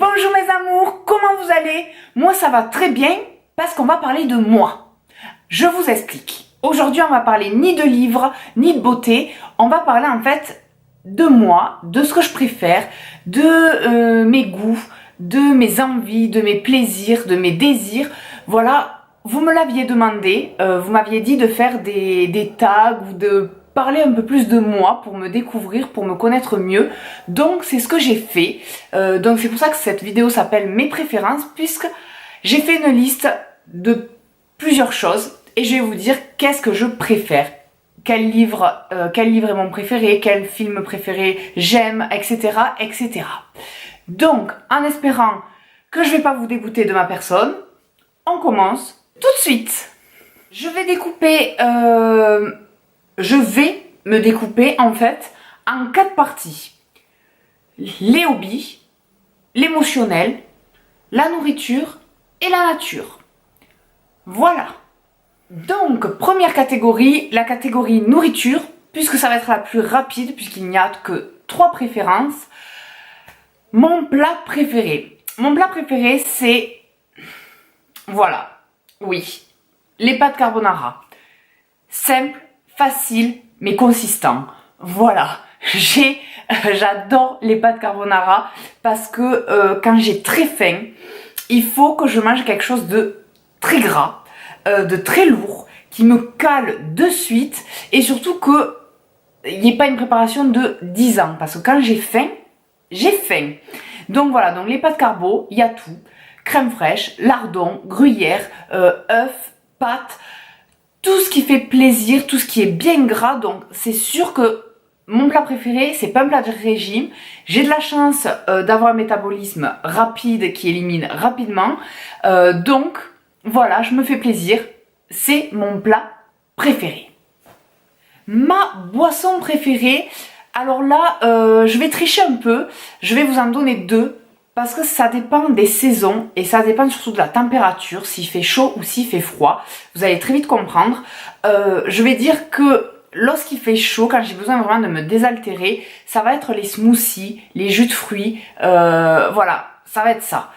Bonjour mes amours, comment vous allez? Moi ça va très bien parce qu'on va parler de moi. Je vous explique. Aujourd'hui on va parler ni de livres, ni de beauté. On va parler en fait de moi, de ce que je préfère, de mes goûts, de mes envies, de mes plaisirs, de mes désirs. Voilà, vous me l'aviez demandé, vous m'aviez dit de faire des tags ou de parler un peu plus de moi pour me découvrir, pour me connaître mieux. Donc c'est ce que j'ai fait. Donc c'est pour ça que cette vidéo s'appelle mes préférences, puisque j'ai fait une liste de plusieurs choses et je vais vous dire qu'est-ce que je préfère. Quel livre est mon préféré, quel film préféré j'aime, etc., etc. Donc, en espérant que je vais pas vous dégoûter de ma personne, on commence tout de suite. Je vais me découper en fait en 4 parties. Les hobbies, l'émotionnel, la nourriture et la nature. Voilà. Donc, première catégorie, la catégorie nourriture, puisque ça va être la plus rapide, puisqu'il n'y a que 3 préférences. Mon plat préféré. Mon plat préféré, c'est... Voilà. Oui. Les pâtes carbonara. Simple, facile, mais consistant. Voilà. J'adore les pâtes carbonara parce que quand j'ai très faim, il faut que je mange quelque chose de très gras, de très lourd, qui me cale de suite et surtout que il n'y ait pas une préparation de 10 ans parce que quand j'ai faim, j'ai faim. Donc voilà, donc les pâtes carbo, il y a tout. Crème fraîche, lardon, gruyère, œufs, pâtes, tout ce qui fait plaisir, tout ce qui est bien gras. Donc c'est sûr que mon plat préféré, c'est pas un plat de régime. J'ai de la chance d'avoir un métabolisme rapide qui élimine rapidement. Donc voilà, je me fais plaisir. C'est mon plat préféré. Ma boisson préférée, alors là, je vais tricher un peu. Je vais vous en donner 2 parce que ça dépend des saisons et ça dépend surtout de la température, s'il fait chaud ou s'il fait froid. Vous allez très vite comprendre. Je vais dire que lorsqu'il fait chaud, quand j'ai besoin vraiment de me désaltérer, ça va être les smoothies, les jus de fruits, voilà, ça va être ça.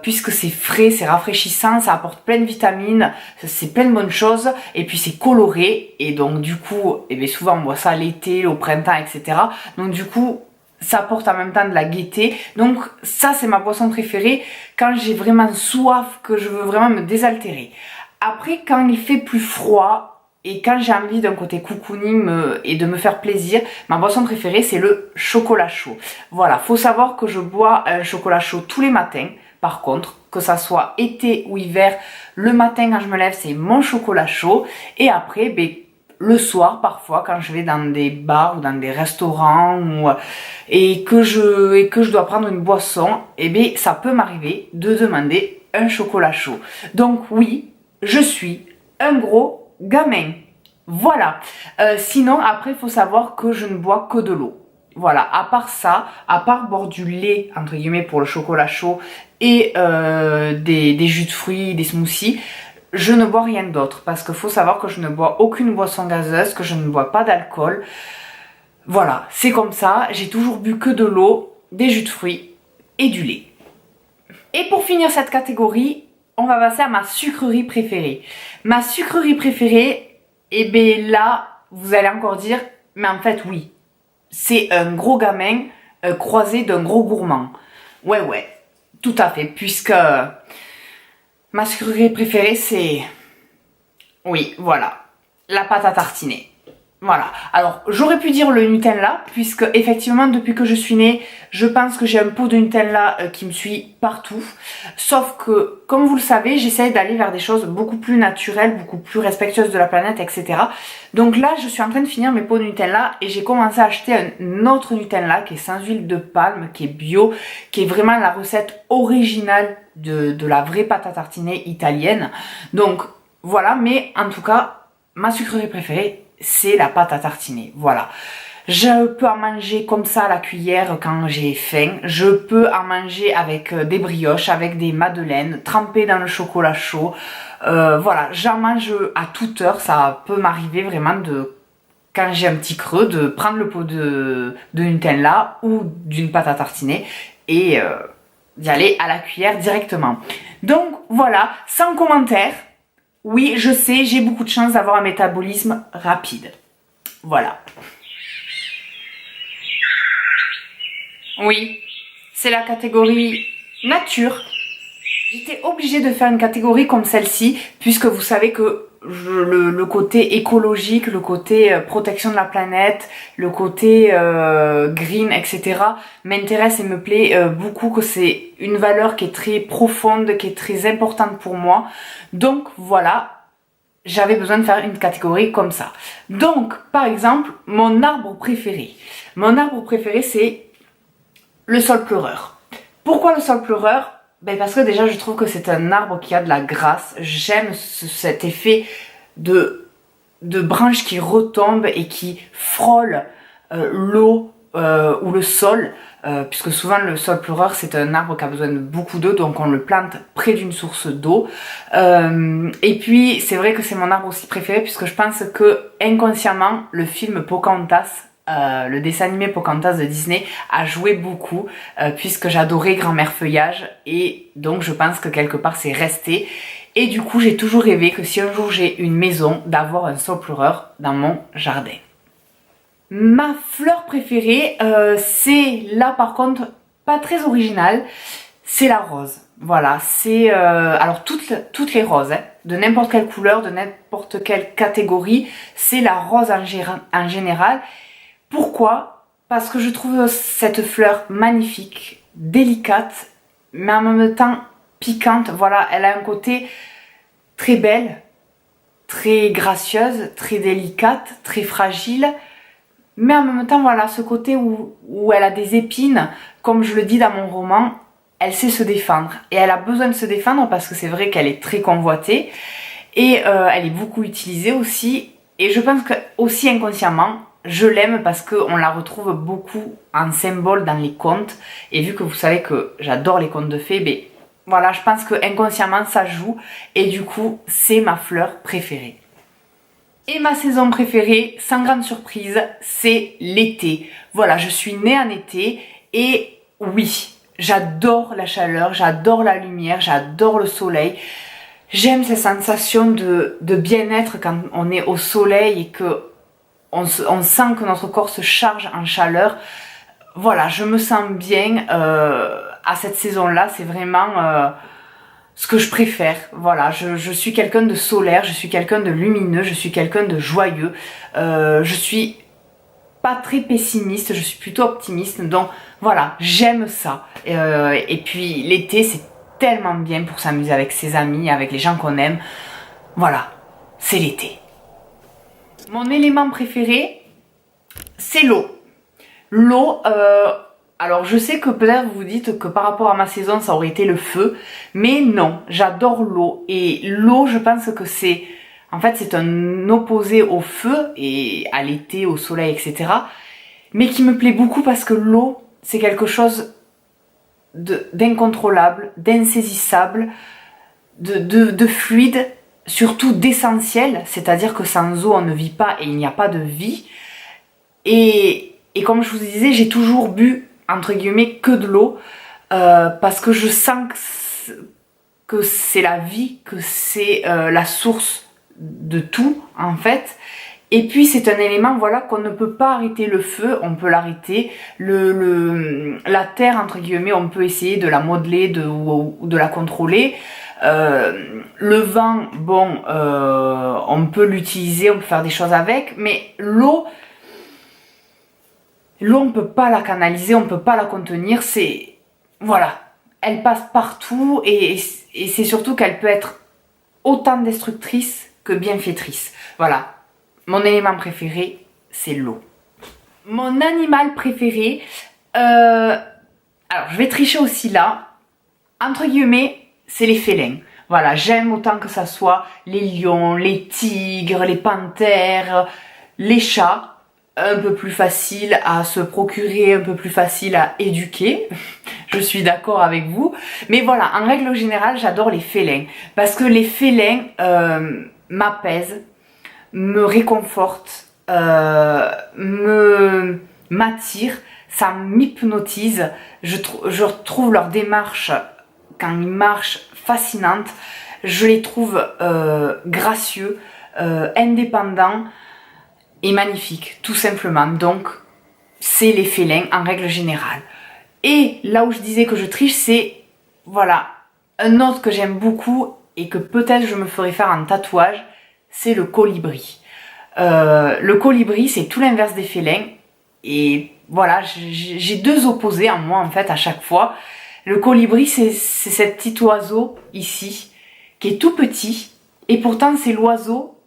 Puisque c'est frais, c'est rafraîchissant, ça apporte plein de vitamines, c'est plein de bonnes choses, et puis c'est coloré, et donc du coup, eh bien, souvent on boit ça l'été, au printemps, etc. Donc du coup, ça apporte en même temps de la gaieté. Donc ça, c'est ma boisson préférée quand j'ai vraiment soif, que je veux vraiment me désaltérer. Après, quand il fait plus froid, et quand j'ai envie d'un côté cocooning et de me faire plaisir, ma boisson préférée c'est le chocolat chaud. Voilà, faut savoir que je bois un chocolat chaud tous les matins. Par contre, que ça soit été ou hiver, le matin quand je me lève c'est mon chocolat chaud. Et après, ben, le soir parfois quand je vais dans des bars ou dans des restaurants et que je dois prendre une boisson, et ben, ça peut m'arriver de demander un chocolat chaud. Donc oui, je suis un gros gamin. Voilà. Sinon, après, il faut savoir que je ne bois que de l'eau. Voilà. À part ça, à part boire du lait, entre guillemets, pour le chocolat chaud et des jus de fruits, des smoothies, je ne bois rien d'autre. Parce qu'il faut savoir que je ne bois aucune boisson gazeuse, que je ne bois pas d'alcool. Voilà. C'est comme ça. J'ai toujours bu que de l'eau, des jus de fruits et du lait. Et pour finir cette catégorie, on va passer à ma sucrerie préférée. Ma sucrerie préférée, et bien là, vous allez encore dire, mais en fait oui, c'est un gros gamin croisé d'un gros gourmand. Ouais, tout à fait, puisque ma sucrerie préférée c'est, oui, voilà, la pâte à tartiner. Voilà, alors j'aurais pu dire le Nutella, puisque effectivement depuis que je suis née, je pense que j'ai un pot de Nutella qui me suit partout. Sauf que, comme vous le savez, j'essaie d'aller vers des choses beaucoup plus naturelles, beaucoup plus respectueuses de la planète, etc. Donc là, je suis en train de finir mes pots de Nutella et j'ai commencé à acheter un autre Nutella qui est sans huile de palme, qui est bio, qui est vraiment la recette originale de la vraie pâte à tartiner italienne. Donc voilà, mais en tout cas, ma sucrerie préférée, c'est la pâte à tartiner, voilà. Je peux en manger comme ça à la cuillère quand j'ai faim. Je peux en manger avec des brioches, avec des madeleines, trempées dans le chocolat chaud. Voilà, j'en mange à toute heure. Ça peut m'arriver vraiment quand j'ai un petit creux, de prendre le pot de Nutella ou d'une pâte à tartiner et d'y aller à la cuillère directement. Donc voilà, sans commentaire. Oui, je sais, j'ai beaucoup de chance d'avoir un métabolisme rapide. Voilà. Oui, c'est la catégorie nature. J'étais obligée de faire une catégorie comme celle-ci, puisque vous savez que le côté écologique, le côté protection de la planète, le côté green, etc. m'intéresse et me plaît beaucoup, que c'est une valeur qui est très profonde, qui est très importante pour moi. Donc voilà, j'avais besoin de faire une catégorie comme ça. Donc, par exemple, mon arbre préféré. Mon arbre préféré, c'est le saule pleureur. Pourquoi le saule pleureur? Ben parce que déjà je trouve que c'est un arbre qui a de la grâce. J'aime cet effet de branches qui retombent et qui frôlent l'eau ou le sol, puisque souvent le saule pleureur c'est un arbre qui a besoin de beaucoup d'eau, donc on le plante près d'une source d'eau. Et puis c'est vrai que c'est mon arbre aussi préféré, puisque je pense que inconsciemment le film Pocahontas, le dessin animé Pocahontas de Disney a joué beaucoup, puisque j'adorais Grand-mère Feuillage, et donc je pense que quelque part c'est resté. Et du coup j'ai toujours rêvé que si un jour j'ai une maison, d'avoir un saule pleureur dans mon jardin. Ma fleur préférée, c'est là par contre pas très original, c'est la rose. Voilà, c'est alors toutes les roses, hein, de n'importe quelle couleur, de n'importe quelle catégorie, c'est la rose en général. Pourquoi? Parce que je trouve cette fleur magnifique, délicate, mais en même temps piquante. Voilà, elle a un côté très belle, très gracieuse, très délicate, très fragile. Mais en même temps, voilà, ce côté où elle a des épines, comme je le dis dans mon roman, elle sait se défendre. Et elle a besoin de se défendre parce que c'est vrai qu'elle est très convoitée. Et elle est beaucoup utilisée aussi. Et je pense que aussi inconsciemment, je l'aime parce qu'on la retrouve beaucoup en symbole dans les contes. Et vu que vous savez que j'adore les contes de fées, ben voilà, je pense que inconsciemment ça joue. Et du coup, c'est ma fleur préférée. Et ma saison préférée, sans grande surprise, c'est l'été. Voilà, je suis née en été et oui, j'adore la chaleur, j'adore la lumière, j'adore le soleil. J'aime cette sensation de bien-être quand on est au soleil et que on sent que notre corps se charge en chaleur. Voilà, je me sens bien à cette saison-là, c'est vraiment ce que je préfère. Voilà, je suis quelqu'un de solaire, je suis quelqu'un de lumineux, je suis quelqu'un de joyeux. Je suis pas très pessimiste, je suis plutôt optimiste. Donc voilà, j'aime ça. Et puis l'été, c'est tellement bien pour s'amuser avec ses amis, avec les gens qu'on aime. Voilà, c'est l'été. Mon élément préféré, c'est l'eau. L'eau, alors je sais que peut-être vous vous dites que par rapport à ma saison, ça aurait été le feu, mais non, j'adore l'eau. Et l'eau, je pense que c'est, en fait, c'est un opposé au feu et à l'été, au soleil, etc. Mais qui me plaît beaucoup parce que l'eau, c'est quelque chose d'incontrôlable, d'insaisissable, de fluide, surtout d'essentiel, c'est-à-dire que sans eau on ne vit pas et il n'y a pas de vie. Et comme je vous disais, j'ai toujours bu entre guillemets que de l'eau parce que je sens que c'est la vie, que c'est la source de tout en fait. Et puis c'est un élément, voilà, qu'on ne peut pas arrêter. Le feu, on peut l'arrêter. La terre, entre guillemets, on peut essayer de la modeler ou de la contrôler. Le vent, bon, on peut l'utiliser, on peut faire des choses avec. Mais l'eau, on peut pas la canaliser, on peut pas la contenir. C'est, voilà, elle passe partout et c'est surtout qu'elle peut être autant destructrice que bienfaitrice. Voilà. Mon élément préféré, c'est l'eau. Mon animal préféré, alors je vais tricher aussi là, entre guillemets, c'est les félins. Voilà, j'aime autant que ça soit les lions, les tigres, les panthères, les chats, un peu plus facile à se procurer, un peu plus facile à éduquer. Je suis d'accord avec vous. Mais voilà, en règle générale, j'adore les félins. Parce que les félins m'apaisent, me réconforte, m'attire. ça m'hypnotise. Je trouve leur démarche, quand ils marchent, fascinante. Je les trouve gracieux, indépendants et magnifiques, tout simplement. Donc, c'est les félins en règle générale. Et là où je disais que je triche, c'est, voilà, un autre que j'aime beaucoup et que peut-être je me ferai faire en tatouage, c'est le colibri. Le colibri, c'est tout l'inverse des félins. Et voilà, j'ai deux opposés en moi, en fait, à chaque fois. Le colibri, c'est ce petit oiseau ici, qui est tout petit, et pourtant c'est l'oiseau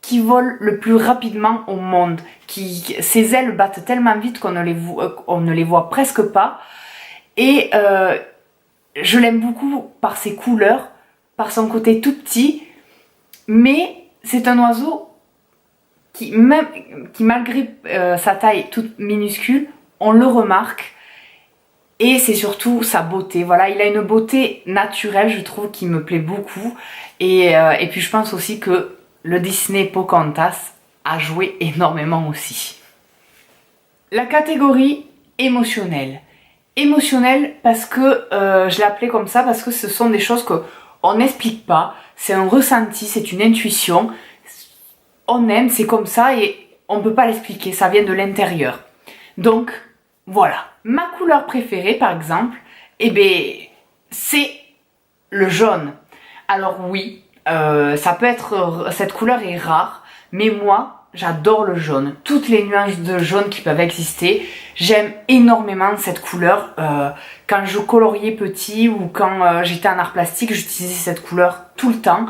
qui vole le plus rapidement au monde. Ses ailes battent tellement vite qu'on ne les voit presque pas. Et je l'aime beaucoup par ses couleurs, par son côté tout petit, mais c'est un oiseau qui malgré sa taille toute minuscule, on le remarque. Et c'est surtout sa beauté. Voilà, il a une beauté naturelle, je trouve, qui me plaît beaucoup. Et puis je pense aussi que le Disney Pocahontas a joué énormément aussi. La catégorie émotionnelle. Émotionnelle parce que je l'ai appelée comme ça, parce que ce sont des choses qu'on n'explique pas. C'est un ressenti, c'est une intuition. On aime, c'est comme ça et on ne peut pas l'expliquer, ça vient de l'intérieur. Donc, voilà. Ma couleur préférée, par exemple, eh bien, c'est le jaune. Alors oui, ça peut être, cette couleur est rare, mais moi, j'adore le jaune. Toutes les nuances de jaune qui peuvent exister, j'aime énormément cette couleur. Quand je coloriais petit ou quand j'étais en art plastique, j'utilisais cette couleur tout le temps.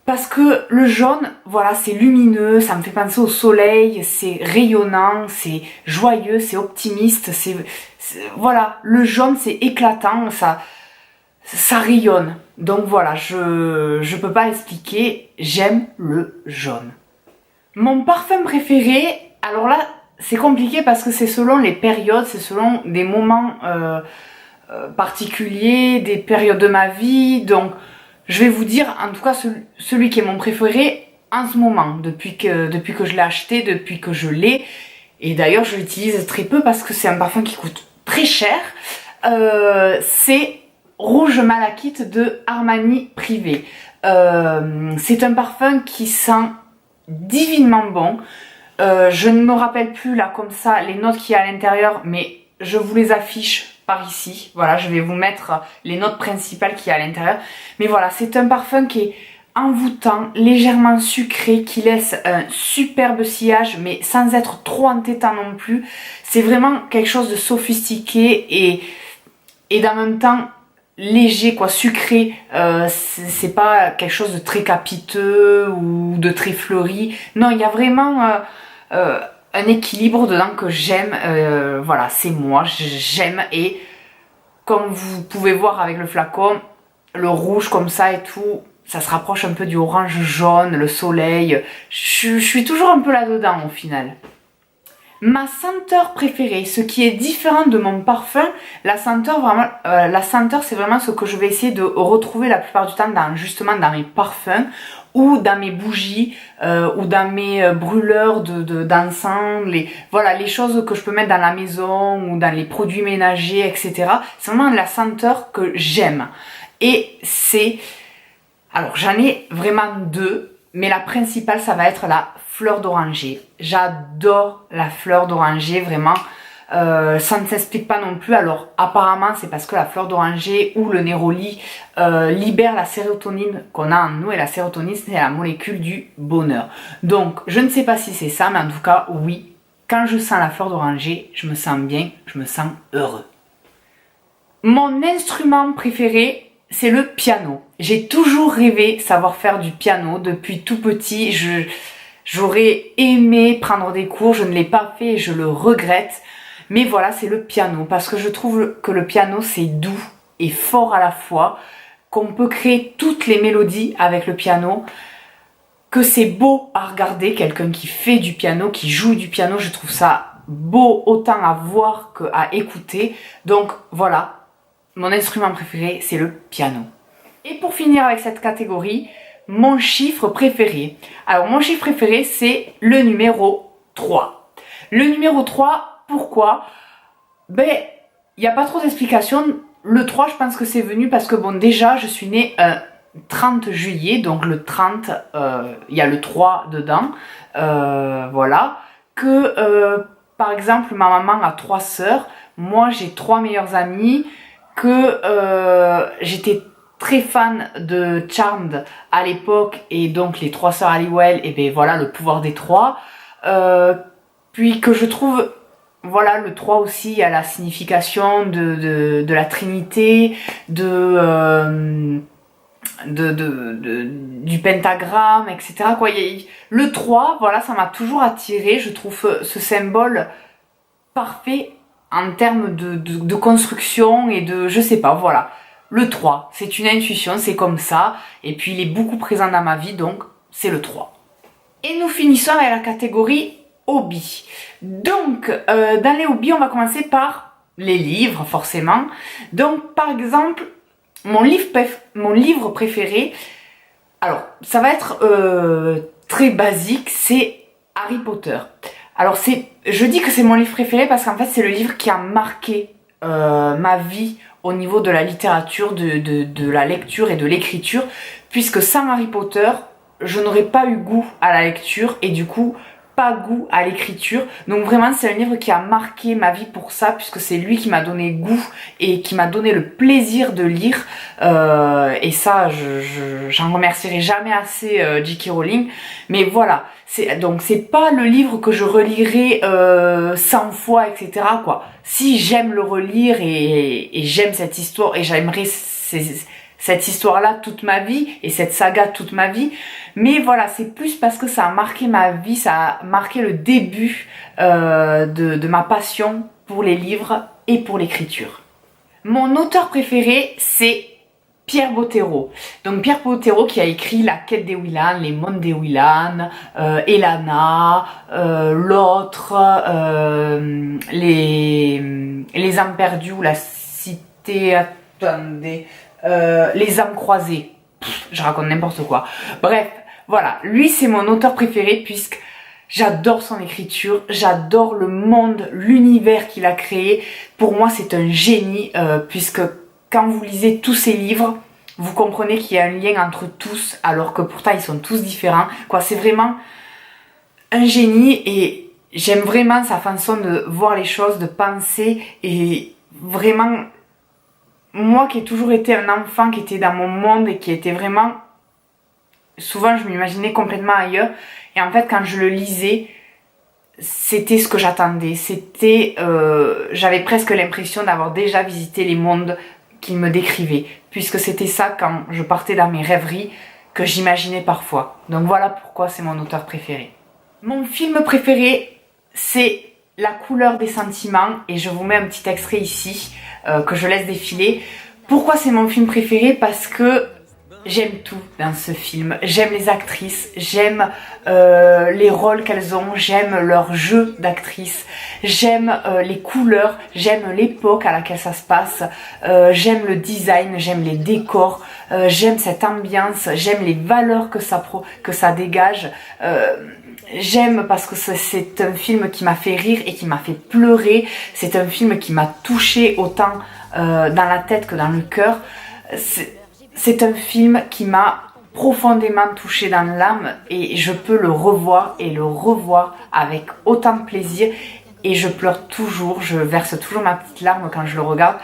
Parce que le jaune, voilà, c'est lumineux, ça me fait penser au soleil, c'est rayonnant, c'est joyeux, c'est optimiste, voilà, le jaune c'est éclatant, ça rayonne. Donc voilà, je peux pas expliquer, j'aime le jaune. Mon parfum préféré, alors là, c'est compliqué parce que c'est selon les périodes, c'est selon des moments particuliers, des périodes de ma vie, donc je vais vous dire en tout cas celui qui est mon préféré en ce moment, depuis que je l'ai acheté, depuis que je l'ai. Et d'ailleurs je l'utilise très peu parce que c'est un parfum qui coûte très cher. C'est Rouge Malachite de Armani Privé. C'est un parfum qui sent divinement bon. Je ne me rappelle plus là comme ça les notes qu'il y a à l'intérieur, mais je vous les affiche par ici. Voilà, je vais vous mettre les notes principales qu'il y a à l'intérieur. Mais voilà, c'est un parfum qui est envoûtant, légèrement sucré, qui laisse un superbe sillage, mais sans être trop entêtant non plus. C'est vraiment quelque chose de sophistiqué et en même temps léger, quoi, sucré. C'est pas quelque chose de très capiteux ou de très fleuri. Non, il y a vraiment un équilibre dedans que j'aime. Voilà, c'est moi, j'aime. Et comme vous pouvez voir avec le flacon, le rouge comme ça et tout, ça se rapproche un peu du orange jaune, le soleil. Je suis toujours un peu là-dedans au final. Ma senteur préférée, ce qui est différent de mon parfum, la senteur c'est vraiment ce que je vais essayer de retrouver la plupart du temps justement dans mes parfums ou dans mes bougies ou dans mes brûleurs d'encens, voilà, les choses que je peux mettre dans la maison ou dans les produits ménagers, etc. C'est vraiment la senteur que j'aime. Et c'est... Alors j'en ai vraiment deux, mais la principale ça va être la fleur d'oranger. J'adore la fleur d'oranger, vraiment. Ça ne s'explique pas non plus. Alors apparemment c'est parce que la fleur d'oranger ou le néroli libère la sérotonine qu'on a en nous, et la sérotonine c'est la molécule du bonheur. Donc je ne sais pas si c'est ça, mais en tout cas oui, quand je sens la fleur d'oranger, je me sens bien, je me sens heureux. Mon instrument préféré, c'est le piano. J'ai toujours rêvé savoir faire du piano depuis tout petit. J'aurais aimé prendre des cours, je ne l'ai pas fait et je le regrette. Mais voilà, c'est le piano, parce que je trouve que le piano c'est doux et fort à la fois, qu'on peut créer toutes les mélodies avec le piano, que c'est beau à regarder, quelqu'un qui fait du piano, qui joue du piano, je trouve ça beau autant à voir qu'à écouter. Donc voilà, mon instrument préféré c'est le piano. Et pour finir avec cette catégorie, mon chiffre préféré. Alors mon chiffre préféré c'est le numéro 3. Le numéro 3, Pourquoi? Ben, il n'y a pas trop d'explications. Le 3, je pense que c'est venu parce que, bon, déjà, je suis née 30 juillet, donc le 30, il y a le 3 dedans, voilà. Par exemple, ma maman a 3 sœurs, moi j'ai 3 meilleures amies, j'étais très fan de Charmed à l'époque, et donc les 3 sœurs Halliwell, et ben voilà, le pouvoir des 3. Puis que je trouve... Voilà, le 3 aussi, il y a la signification de la Trinité, du pentagramme, etc. Quoi. Le 3, voilà, ça m'a toujours attiré. Je trouve ce symbole parfait en termes de construction et de... Je sais pas, voilà. Le 3, c'est une intuition, c'est comme ça. Et puis, il est beaucoup présent dans ma vie, donc c'est le 3. Et nous finissons avec la catégorie hobby. Donc, dans les hobbies, on va commencer par les livres, forcément. Donc, par exemple, mon livre préféré, alors, ça va être très basique, c'est Harry Potter. Alors, je dis que c'est mon livre préféré parce qu'en fait, c'est le livre qui a marqué ma vie au niveau de la littérature, de la lecture et de l'écriture, puisque sans Harry Potter, je n'aurais pas eu goût à la lecture et du coup pas goût à l'écriture. Donc vraiment c'est un livre qui a marqué ma vie pour ça, puisque c'est lui qui m'a donné goût et qui m'a donné le plaisir de lire, et ça j'en remercierai jamais assez J.K. Rowling. Mais voilà, donc c'est pas le livre que je relirai 100 fois, etc. quoi. Si j'aime le relire et j'aime cette histoire et j'aimerais cette histoire-là toute ma vie et cette saga toute ma vie. Mais voilà, c'est plus parce que ça a marqué ma vie, ça a marqué le début de ma passion pour les livres et pour l'écriture. Mon auteur préféré, c'est Pierre Bottero. Donc Pierre Bottero qui a écrit La Quête des Willan, Les Mondes des Willan, Elana, l'autre, les âmes perdues ou la cité... Attendez... les âmes croisées. Je raconte n'importe quoi. Bref, voilà. Lui, c'est mon auteur préféré puisque j'adore son écriture, j'adore le monde, l'univers qu'il a créé. Pour moi, c'est un génie puisque quand vous lisez tous ses livres, vous comprenez qu'il y a un lien entre tous alors que pourtant ils sont tous différents. Quoi, c'est vraiment un génie et j'aime vraiment sa façon de voir les choses, de penser et vraiment... Moi qui ai toujours été un enfant, qui était dans mon monde et qui était vraiment... Souvent je m'imaginais complètement ailleurs. Et en fait quand je le lisais, c'était ce que j'attendais. J'avais presque l'impression d'avoir déjà visité les mondes qu'il me décrivait. Puisque c'était ça quand je partais dans mes rêveries que j'imaginais parfois. Donc voilà pourquoi c'est mon auteur préféré. Mon film préféré, c'est La couleur des sentiments. Et je vous mets un petit extrait ici. Que je laisse défiler. Pourquoi c'est mon film préféré? Parce que j'aime tout dans ce film. J'aime les actrices, j'aime les rôles qu'elles ont, j'aime leur jeu d'actrice, j'aime les couleurs, j'aime l'époque à laquelle ça se passe, j'aime le design, j'aime les décors, j'aime cette ambiance, j'aime les valeurs que ça dégage. J'aime parce que c'est un film qui m'a fait rire et qui m'a fait pleurer. C'est un film qui m'a touchée autant dans la tête que dans le cœur. C'est un film qui m'a profondément touchée dans l'âme et je peux le revoir et le revoir avec autant de plaisir. Et je pleure toujours, je verse toujours ma petite larme quand je le regarde.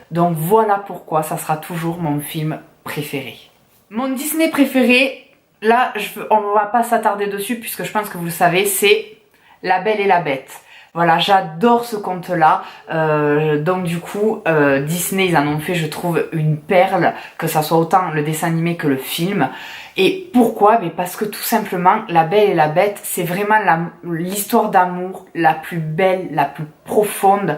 Donc voilà pourquoi ça sera toujours mon film préféré. Mon Disney préféré... Là, on ne va pas s'attarder dessus puisque je pense que vous le savez, c'est La Belle et la Bête. Voilà, j'adore ce conte-là. Donc du coup, Disney, ils en ont fait, je trouve, une perle, que ça soit autant le dessin animé que le film. Et pourquoi? Mais parce que tout simplement, La Belle et la Bête, c'est vraiment l'histoire d'amour la plus belle, la plus profonde,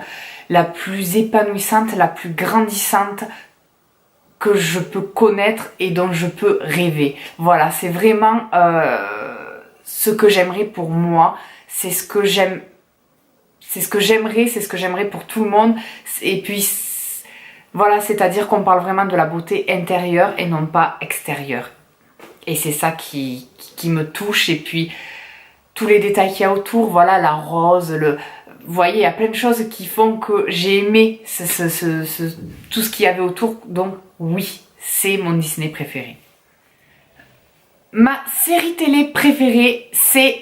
la plus épanouissante, la plus grandissante que je peux connaître et dont je peux rêver. Voilà, c'est vraiment ce que j'aimerais pour moi, c'est ce que j'aimerais, c'est ce que j'aimerais pour tout le monde. Et puis voilà, c'est-à-dire qu'on parle vraiment de la beauté intérieure et non pas extérieure. Et c'est ça qui me touche. Et puis tous les détails qu'il y a autour, voilà, la rose, vous voyez, il y a plein de choses qui font que j'ai aimé tout ce qu'il y avait autour. Donc oui, c'est mon Disney préféré. Ma série télé préférée, c'est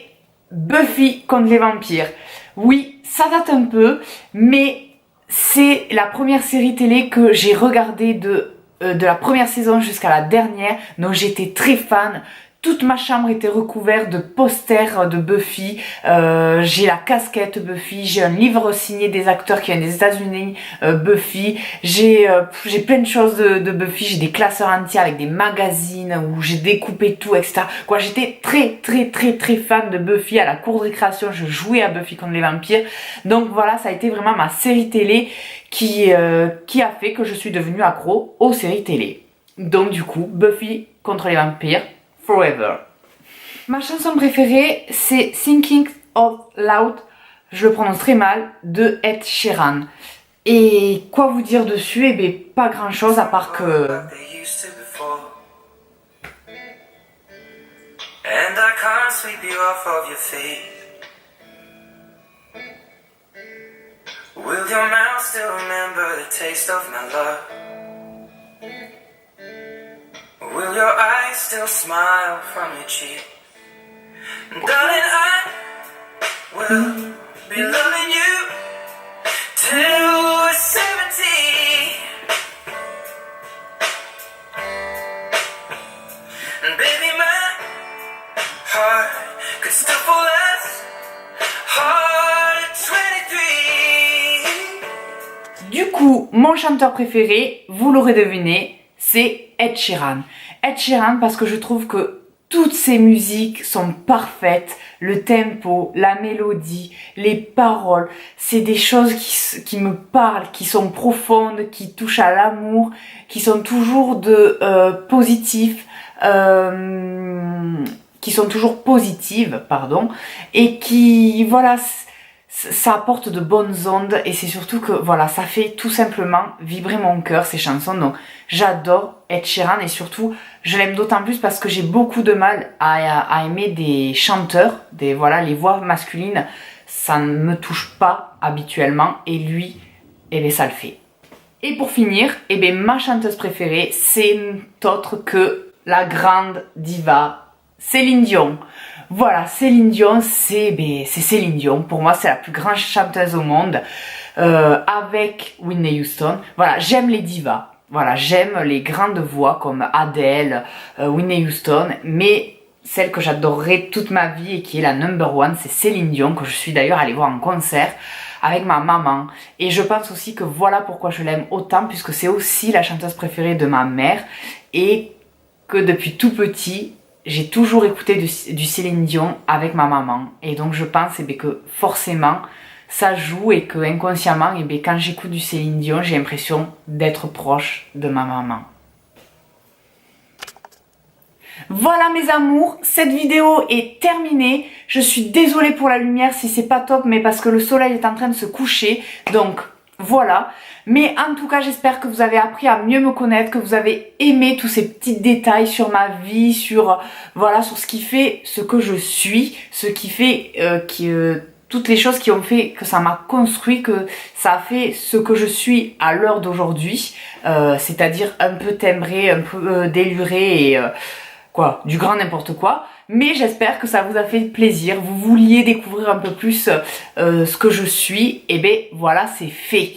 Buffy contre les vampires. Oui, ça date un peu, mais c'est la première série télé que j'ai regardée de la première saison jusqu'à la dernière. Donc j'étais très fan. Toute ma chambre était recouverte de posters de Buffy. J'ai la casquette Buffy. J'ai un livre signé des acteurs qui viennent des États-Unis, Buffy. J'ai plein de choses de Buffy. J'ai des classeurs entiers avec des magazines où j'ai découpé tout, etc. Quoi, j'étais très fan de Buffy. À la cour de récréation, je jouais à Buffy contre les vampires. Donc voilà, ça a été vraiment ma série télé qui a fait que je suis devenue accro aux séries télé. Donc du coup, Buffy contre les vampires. Forever. Ma chanson préférée, c'est Thinking Out Loud, je le prononce très mal, de Ed Sheeran. Et quoi vous dire dessus? Eh bien, pas grand chose à part que... And I can't sweep you off of your feet. Will your mouth still remember the taste of my love? Will your eyes still smile from your cheek? Darling, I will be loving you till we're 70. And baby, my heart could still fall as hard at 23. Du coup, mon chanteur préféré, vous l'aurez deviné, c'est Ed Sheeran. Ed Sheeran parce que je trouve que toutes ses musiques sont parfaites, le tempo, la mélodie, les paroles, c'est des choses qui me parlent, qui sont profondes, qui touchent à l'amour, qui sont toujours positives, et qui, voilà, ça apporte de bonnes ondes et c'est surtout que voilà, ça fait tout simplement vibrer mon cœur ces chansons. Donc j'adore Ed Sheeran et surtout je l'aime d'autant plus parce que j'ai beaucoup de mal à aimer des chanteurs, les voix masculines, ça ne me touche pas habituellement et lui, ça le fait. Et pour finir, ma chanteuse préférée, c'est autre que la grande diva Céline Dion. Voilà, Céline Dion, c'est Céline Dion. Pour moi, c'est la plus grande chanteuse au monde, avec Whitney Houston. Voilà, j'aime les divas. Voilà, j'aime les grandes voix comme Adele, Whitney Houston. Mais celle que j'adorerais toute ma vie et qui est la number one, c'est Céline Dion, que je suis d'ailleurs allée voir en concert avec ma maman. Et je pense aussi que voilà pourquoi je l'aime autant, puisque c'est aussi la chanteuse préférée de ma mère. Et que depuis tout petit... j'ai toujours écouté du Céline Dion avec ma maman et donc je pense que forcément ça joue et que inconsciemment quand j'écoute du Céline Dion j'ai l'impression d'être proche de ma maman. Voilà mes amours, cette vidéo est terminée. Je suis désolée pour la lumière si c'est pas top mais parce que le soleil est en train de se coucher donc voilà. Mais en tout cas, j'espère que vous avez appris à mieux me connaître, que vous avez aimé tous ces petits détails sur ma vie, sur ce qui fait ce que je suis, ce qui fait toutes les choses qui ont fait que ça m'a construit, que ça a fait ce que je suis à l'heure d'aujourd'hui, c'est-à-dire un peu timbré, un peu déluré et du grand n'importe quoi. Mais j'espère que ça vous a fait plaisir, vous vouliez découvrir un peu plus ce que je suis, et voilà, c'est fait.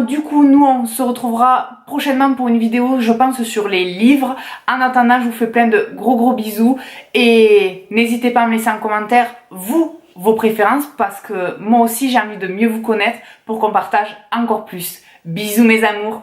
Du coup, nous on se retrouvera prochainement pour une vidéo, je pense, sur les livres. En attendant, je vous fais plein de gros bisous et n'hésitez pas à me laisser en commentaire vos préférences parce que moi aussi j'ai envie de mieux vous connaître pour qu'on partage encore plus. Bisous mes amours.